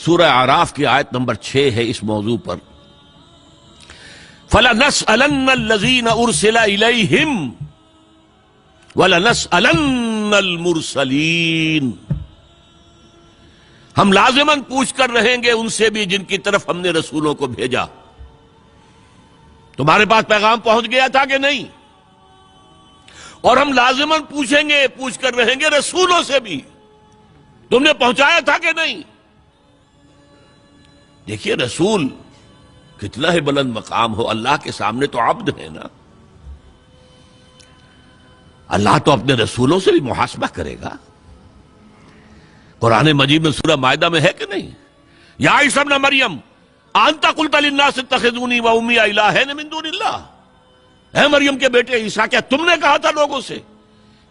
سورہ اعراف کی آیت نمبر 6 ہے اس موضوع پر. فَلَنَسْأَلَنَّ الَّذِينَ أُرْسِلَ إِلَيْهِمْ وَلَنَسْأَلَنَّ الْمُرْسَلِينَ. ہم لازماً پوچھ کر رہیں گے ان سے بھی جن کی طرف ہم نے رسولوں کو بھیجا. تمہارے پاس پیغام پہنچ گیا تھا کہ نہیں؟ اور ہم لازماً پوچھیں گے، پوچھ کر رہیں گے رسولوں سے بھی، تم نے پہنچایا تھا کہ نہیں؟ دیکھیے رسول کتنا ہی بلند مقام ہو، اللہ کے سامنے تو عبد ہے نا. اللہ تو اپنے رسولوں سے بھی محاسبہ کرے گا. قرآن مجید میں سورہ مائدہ میں ہے کہ نہیں؟ یا عیسی ابن مریم انت قلت للناس اتخذونی وامی الہین من دون اللہ. اے مریم کے بیٹے عیسیٰ، کیا تم نے کہا تھا لوگوں سے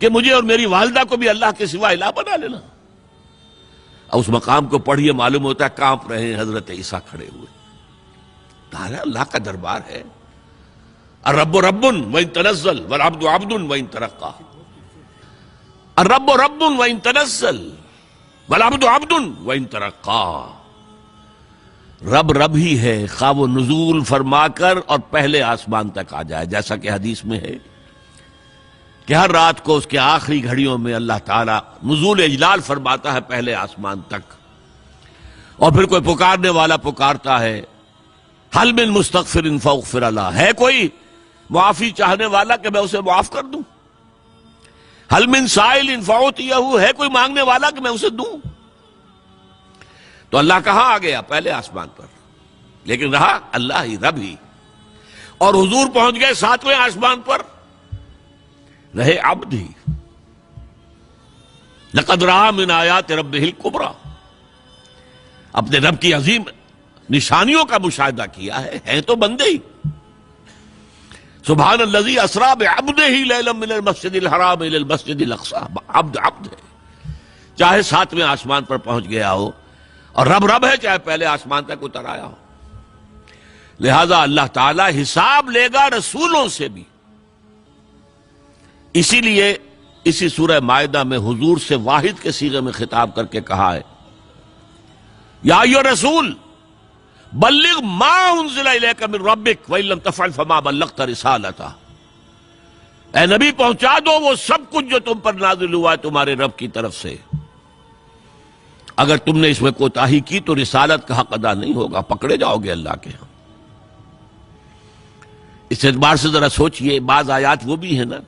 کہ مجھے اور میری والدہ کو بھی اللہ کے سوا الہ بنا لینا؟ اور اس مقام کو پڑھیے، معلوم ہوتا ہے کانپ رہے ہیں حضرت عیسیٰ کھڑے ہوئے. تارا اللہ کا دربار ہے. الرب رب وان تنزل والعبد عبد وان ترقى. الرب رب وان تنزل والعبد عبد وان ترقى. رب رب ہی ہے، خواہ وہ نزول فرما کر اور پہلے آسمان تک آ جائے، جیسا کہ حدیث میں ہے کہ ہر رات کو اس کے آخری گھڑیوں میں اللہ تعالیٰ نزول اجلال فرماتا ہے پہلے آسمان تک. اور پھر کوئی پکارنے والا پکارتا ہے حل من مستغفر فاغفر له. ہے کوئی معافی چاہنے والا کہ میں اسے معاف کر دوں؟ حل من سائل فاعطیہ. ہے کوئی مانگنے والا کہ میں اسے دوں؟ تو اللہ کہاں آ گیا؟ پہلے آسمان پر. لیکن رہا اللہ ہی، رب ہی. اور حضور پہنچ گئے 7ویں آسمان پر، رہے عبد ہی. لقد رأى من آیات ربہ الکبریٰ. اپنے رب کی عظیم نشانیوں کا مشاہدہ کیا ہے. ہیں تو بندے ہی. سبحان الذی اسریٰ بعبدہ لیلا من المسجد الحرام الی المسجد الاقصی. عبد عبد ہے، چاہے 7ویں آسمان پر پہنچ گیا ہو، اور رب رب ہے چاہے پہلے آسمان تک اتر آیا ہو. لہذا اللہ تعالی حساب لے گا رسولوں سے بھی. اسی لیے اسی سورہ مائدہ میں حضور سے واحد کے صیغے میں خطاب کر کے کہا ہے یا ایھا الرسول بلغ ما انزل الیک من ربک وان لم تفعل فما بلغت رسالتہ. اے نبی پہنچا دو وہ سب کچھ جو تم پر نازل ہوا ہے تمہارے رب کی طرف سے. اگر تم نے اس میں کوتاہی کی تو رسالت کا حق ادا نہیں ہوگا، پکڑے جاؤ گے اللہ کے ہاں. اس اعتبار سے ذرا سوچئے، بعض آیات وہ بھی ہیں نا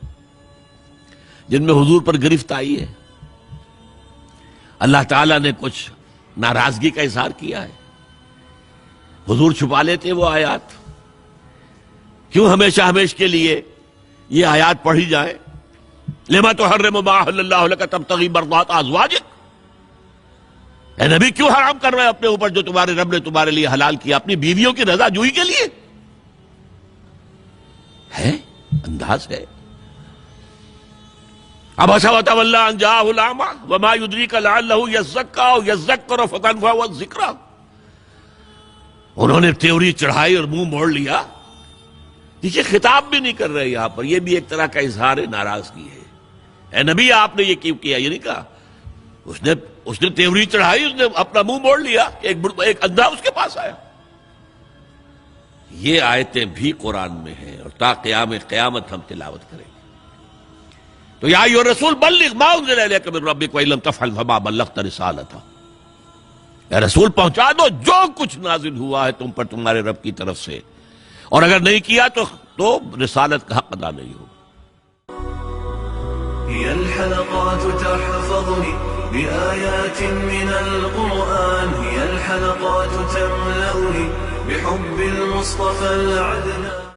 جن میں حضور پر گرفت آئی ہے. اللہ تعالیٰ نے کچھ ناراضگی کا اظہار کیا ہے. حضور چھپا لیتے وہ آیات. کیوں ہمیشہ ہمیش کے لیے یہ آیات پڑھی جائیں؟ لما تحرم ما احل اللہ لک تبتغی مرضات ازواجک. اے نبی کیوں حرام کر رہے ہیں اپنے اوپر جو تمہارے رب نے تمہارے لیے حلال کیا؟ اپنی بیویوں کی رضا جوئی کے لیے ہے؟ انداز ہے. عبس وتولی ان جاءہ الاعمی وما یدریک لعلہ یزکی او یذکر فتنفعہ الذکریٰ. انہوں نے تیوری چڑھائی اور منہ موڑ لیا. دیکھیے خطاب بھی نہیں کر رہے یہاں پر، یہ بھی ایک طرح کا اظہار ناراضگی ہے. اے نبی آپ نے یہ کیوں کیا؟ یہ نہیں کہا. اس نے تیوری چڑھائی، اس نے اپنا منہ موڑ لیا. ایک اندھا اس کے پاس آیا. یہ آیتیں بھی قرآن میں ہیں اور تا قیام قیامت ہم تلاوت کریں گے. تو یا ایھا الرسول بلغ ما انزل الیک من ربک وان لم تفعل فما بلغت رسالتہ. اے رسول پہنچا دو جو کچھ نازل ہوا ہے تم پر تمہارے رب کی طرف سے، اور اگر نہیں کیا تو رسالت کا حق ادا نہیں ہوگا. هي الحلقات تحفظني بآيات من القرآن، هي الحلقات تملأني بحب المصطفى العدنان.